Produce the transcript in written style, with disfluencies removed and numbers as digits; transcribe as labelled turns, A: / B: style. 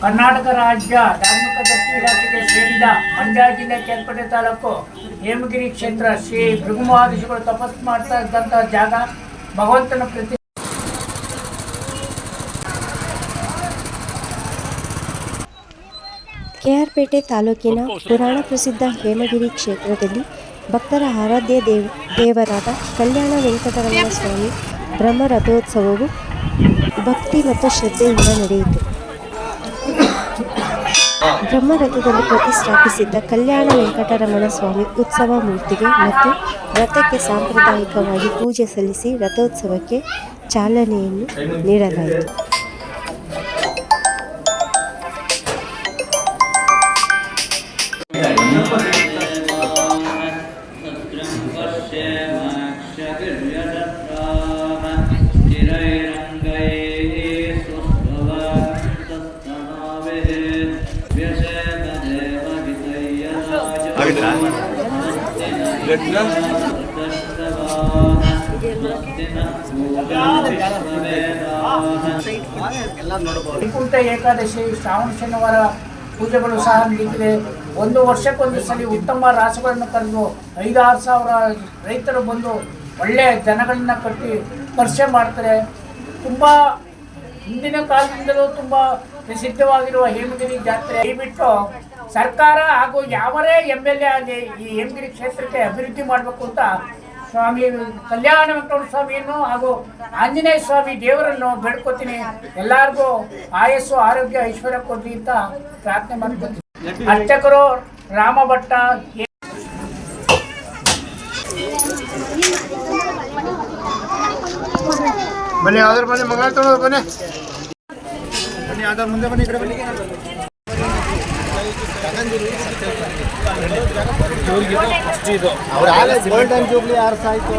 A: ಕರ್ನಾಟಕ ರಾಜ್ಯ ಧಾರ್ಮಿಕ ದತ್ತಿ ಇಲಾಖೆಗೆ ಸೇರಿದ ಮಂಡ್ಯ ಜಿಲ್ಲೆ ಕೆಲ್ಪೇಟೆ ತಾಲೂಕು ಹೇಮಗಿರಿ ಕ್ಷೇತ್ರ ಶ್ರೀ ಭೃಗುಮಹರ್ಷಿಗಳು ತಪಸ್ಸು ಮಾಡ್ತಾ ಇದ್ದಂಥ ಜಾಗ. ಭಗವಂತನ ಪ್ರತಿ
B: ಕೆಆರ್ಪೇಟೆ ತಾಲೂಕಿನ ಪುರಾಣ ಪ್ರಸಿದ್ಧ ಹೇಮಗಿರಿ ಕ್ಷೇತ್ರದಲ್ಲಿ ಭಕ್ತರ ಆರಾಧ್ಯ ದೇವರಾದ ಕಲ್ಯಾಣ ವೆಂಕಟರಮಣ ಸ್ವಾಮಿ ಬ್ರಹ್ಮ ರಥೋತ್ಸವವು ಭಕ್ತಿ ಮತ್ತು ಶ್ರದ್ಧೆಯಿಂದ ನಡೆಯಿತು. ಬ್ರಹ್ಮರಥದಲ್ಲಿ ಪ್ರತಿಷ್ಠಾಪಿಸಿದ್ದ ಕಲ್ಯಾಣ ವೆಂಕಟರಮಣ ಸ್ವಾಮಿ ಉತ್ಸವ ಮೂರ್ತಿಗೆ ಮತ್ತು ರಥಕ್ಕೆ ಸಾಂಪ್ರದಾಯಿಕವಾಗಿ ಪೂಜೆ ಸಲ್ಲಿಸಿ ರಥೋತ್ಸವಕ್ಕೆ ಚಾಲನೆಯನ್ನು ನೀಡಲಾಯಿತು.
A: ವೈಕುಂಠ ಏಕಾದಶಿ ಶ್ರಾವಣ ಶನಿವಾರ ಪೂಜೆಗಳು ಸಹ ನಡೀತಿದೆ. ಒಂದು ವರ್ಷಕ್ಕೊಂದು ಸಲ ಉತ್ತಮ ರಾಸುಗಳನ್ನು ಕರೆದು 5-6 ಸಾವಿರ ರೈತರು ಬಂದು ಒಳ್ಳೆಯ ಜನಗಳನ್ನ ಕಟ್ಟಿ ಪರಿಚಯ ಮಾಡ್ತಾರೆ. ತುಂಬ ಹಿಂದಿನ ಕಾಲದಿಂದಲೂ ತುಂಬ ಪ್ರಸಿದ್ಧವಾಗಿರುವ ಹೇಮಗಿರಿ ಜಾತ್ರೆ ದಯವಿಟ್ಟು ಸರ್ಕಾರ ಹಾಗೂ ಯಾವರೇ MLA ಆಗಲಿ ಈ ಹೇಮಗಿರಿ ಕ್ಷೇತ್ರಕ್ಕೆ ಅಭಿವೃದ್ಧಿ ಮಾಡಬೇಕು ಅಂತ ಸ್ವಾಮಿ ಕಲ್ಯಾಣ ವೆಂಕಟರಮಣ ಸ್ವಾಮಿಯನ್ನು ಹಾಗೂ ಆಂಜನೇಯ ಸ್ವಾಮಿ ದೇವರನ್ನು ಬೇಡ್ಕೋತೀನಿ. ಎಲ್ಲರಿಗೂ ಆಯಸ್ಸು ಆರೋಗ್ಯ ಐಶ್ವರ್ಯ ಕೊಡ್ಲಿ ಅಂತ ಪ್ರಾರ್ಥನೆ ಮಾಡ್ಕೊತೀನಿ. ಅರ್ಚಕರು ರಾಮ ಭಟ್ಟ.
C: ಬನ್ನಿ ಆಧಾರ್ ಬನ್ನಿ ಮಂಗಳ ತೊಗೊಳೋದು ಬನ್ನಿ ಬನ್ನಿ ಆಧಾರ್ ಮುಂದೆ ಬನ್ನಿ ಈ ಕಡೆ ಬನ್ನಿ. ಅವ್ರು ಗೋಲ್ಡನ್ ಜೂಬ್ಲಿ ಆಯ್ತು.